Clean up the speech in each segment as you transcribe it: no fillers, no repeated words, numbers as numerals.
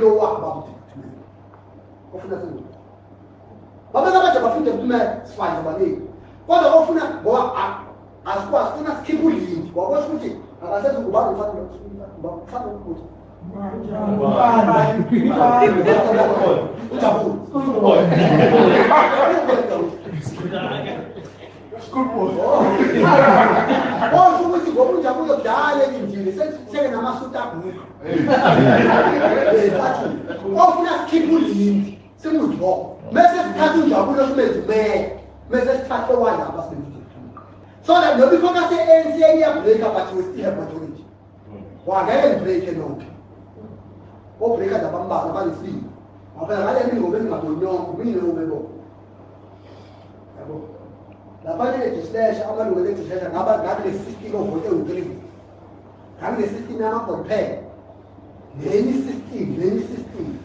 lo wahamba mthethweni ofuna senze babeka baje bafinde kuthumela sifaje baningi kodwa ofuna ngoba asikwazi funa sikhiphe ulindi wabona ukuthi akasenze ngubani ufanele ukuthi School boy. Oh, ukuthi ngoba unjabulo kudala endini sekutheke namasuta abhulu. Ofuna sikhiphe ulindi simudlo. Mase sithatha unjabulo simenze umeya. Mase sithathe owanda abasenzi. So that no before ka se ANC iyabreak but we still have majority. Wangeke break nonke. O break abambalwa balifini. Ngoba ngale ngingoma engabonyongo mina ubebo. Yabo. Lapha legislation amalungu legislation ngaba ngabe le-system ovote u3 ngabe le-system yama-ballpen nenye system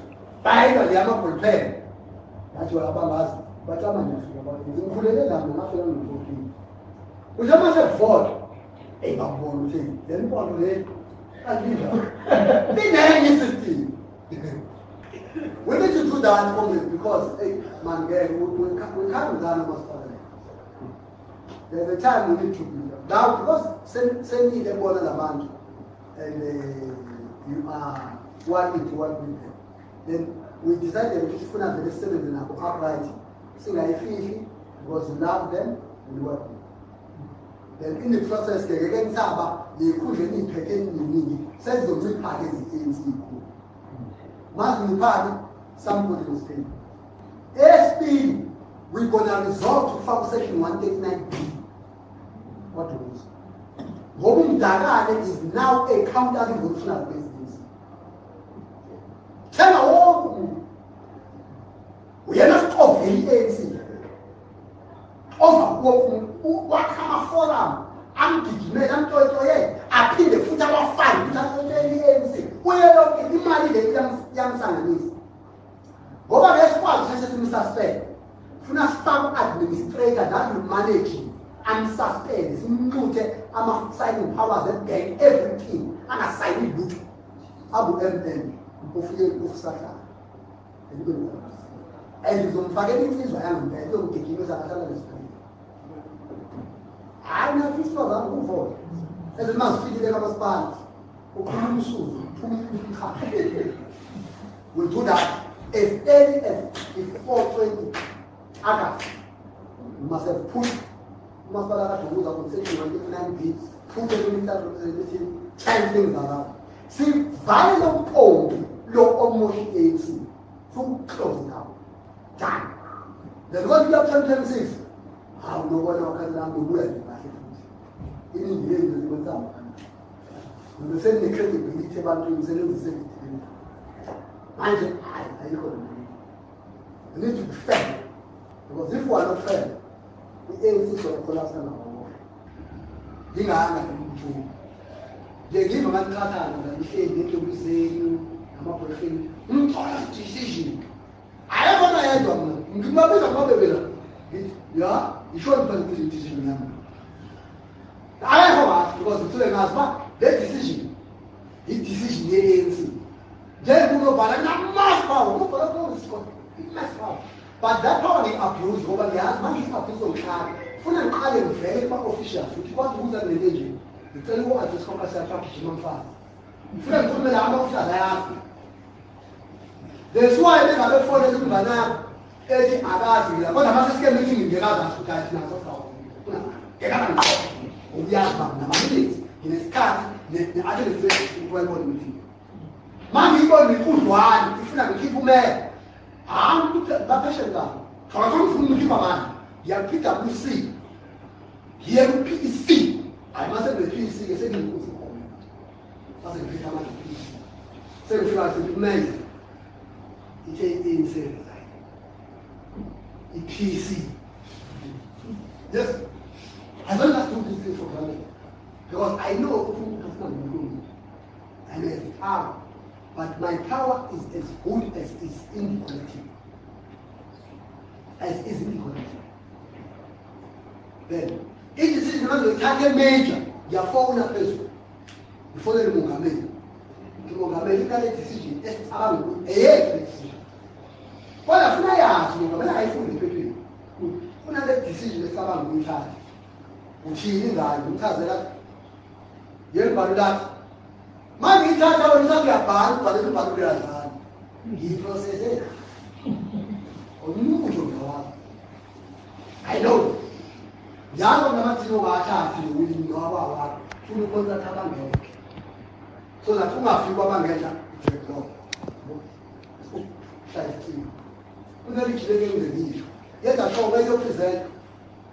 bayilwa le yama-ballpen yathi abangazi bathi ngimkhulele lami ngafika ngivotile kuthi amasevota bangibona ukuthi le mpondo le inenye system. We need to do that for me because man, we can't do that almost. There's a time we need to be now because send me the border amount and you are one into one with them. Then we decided to put up the seven in our upright. Sing I feel because we love them and work with them. Then in the process, they again Saba, they couldn't pretend you need says the real party is equal. Must be party, somebody will stay. SP, we're gonna resolve to form section 139B. What rules? Robin Dagane is now a counter-revolutionary business. Tell all we are not of the ANC. Over what kind of forum? I'm teaching me, I'm told you, I pay the foot of fine, that's the ANC. Where are the money the young son is? Over there, squad, Mr. Suspect. Funa staff administrator that will manage and suspend signing powers that gain everything and assigning loot. Abu MN, Ufsaka. And you don't forget it is I am there, don't take you as a I know this for that move forward. As a man feeding the other span, we'll do that if early as if 420 August. You must have put Masala to use a section 159B, put the military representative, 10 things around. See, violent poll, law of motion ANC, so close it out. Done. Then what you have 1026? How no one can learn the word. In the end, you will come. You will send the credibility about you, send the same. I you need to be fair. Because if we are not fair, the ANC is going to collapse on our war. You know, they give a man and they say they will say, I'm not going to decision. I have an idea of them. You might be a mother. Yeah, you shouldn't put the decision. I have asked because it's two back. That decision, his decision, the ANC. They will not have mass power. Look for the police. Mass power. But that power they abuse over the hands, man, he abuse on card. Full and card and very officials, which was who's an religion. You tell you what I just come as a package on fast. Full and put me down officials, I ask. That's why they have a phone in Banana. Eddie Agasi, but I must get meeting in the other to guys now. Get up and talk. We are man, in his car, the other is very well meeting. Man, he got me put one, if you have a keep him there. I'm looking at that patient now. For a from the man, you have picked up C. Here, PC. I must have the PC, you said you could call me. That's a big amount of PC. So if you are to be made, it ain't insane. It's PC. Yes. I don't have to do this thing for granted. Because I know who has not been doing it. And I have power. But my power is as good as its inequality. As is inequality. Then, if this is not the target major, you are falling a person. Before the Mungamay. ngamele decision esicabanga ukuthi eyethu decision. Kodwa funa yazi ngamele ayifunde ephepheni. Funa le decision esicabanga ukuyithatha. Uthini ingane umchazela yembalo lakhe. Manje ithatha wena usakuyabhala ubhalele umbhalo uyadlala. Ngiyiprocess ena. Umuntu ngawakho. I know. Njalo namathini ongathathi nokuthi noba wakho. Funa ukontrata abangeke. So that ungafiki kwabangedla ujeklo. Hlalisile. Kumele ijileke ngelisho. Yenza sure beyopresent.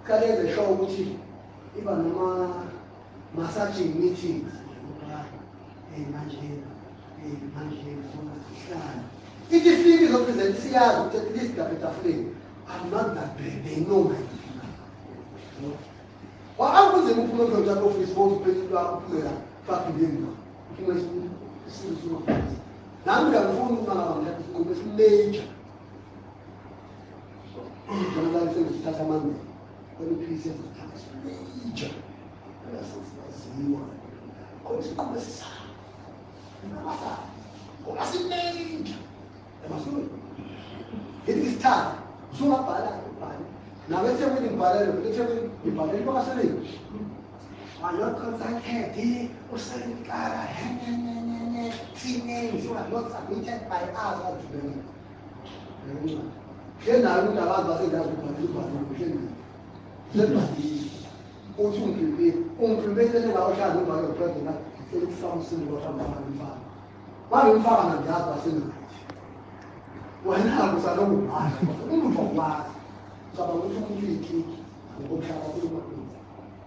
Kale show ukuthi iba noma massaging meetings. Manje ufuna sihlala. Ithi fiki izopresent siyazi ukuthi at least ngaphetafuleni. I'm not that bad. They know my business. Well, I was able to look at that office for the president fucking him. He was now we have phone major. Another thing is Tatamande. When the piece of major. It is time. So now let's say we can buy it. Let's say we buy it. I'm not consulted. Or saying, God, see names. You are not submitted by us. Then I look at us and say, that's also implemented our child by your president. It's something what I'm talking about. Why you found the other when I was alone, I was for class. So I was completely teach and go shall I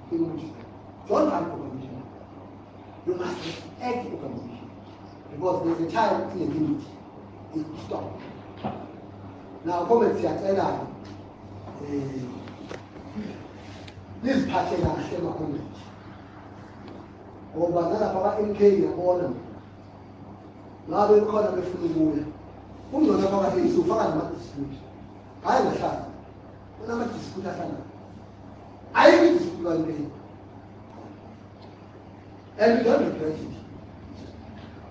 do John had commission. You must respect the commission. Because there's a time in the unity. It stopped. Now, come and see at this party is a shame of community. Or banana power in Kenya, all them. Now we call them a fool. Who knows about it? So far, I'm not disputing. I am a child. I'm not disputing. I am disputing. And we don't regret it.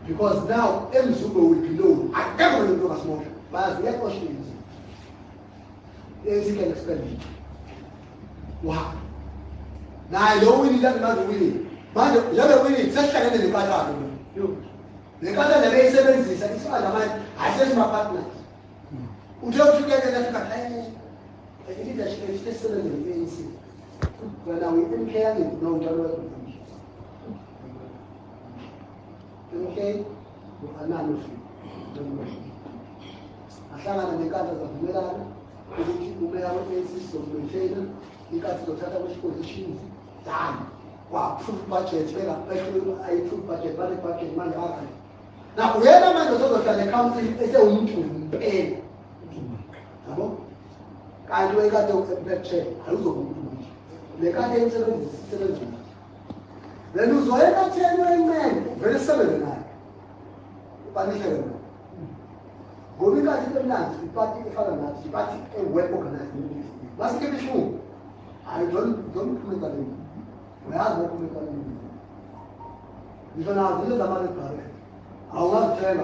Because now, M. Super will be known. I never will know as much. But as the question is, the can expect it. Wow. Now I know we need that man to win it. But you have a winning, just like in the car. The car that the 7 is I said my partner. Who don't you get the left? I think that she is just in the face. When I didn't care, no general. Okay? I'm not looking. I can't have the car of Milan. You may have a basis of maintaining. You got to tell which positions. Damn. Wow, proof budget, I proof budget, money. Now, wherever man goes over the country, is a woman to pay. I do a got to check. I also they got the incident. Then who's whatever genuine man, very similar than I. When we got the land, the party, the party, well organized. Let's give it true. I don't comment on it. We are not comment on it. You don't have to do the I want to tell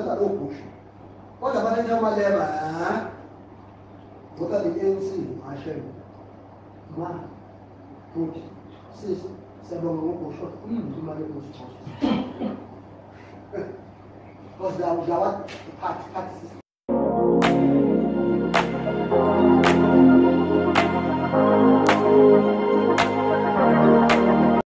I don't push. What about the time I never? What are the ANC? I share. 1, 2, 6, 7, 8, 9, 10. Because there was a party system.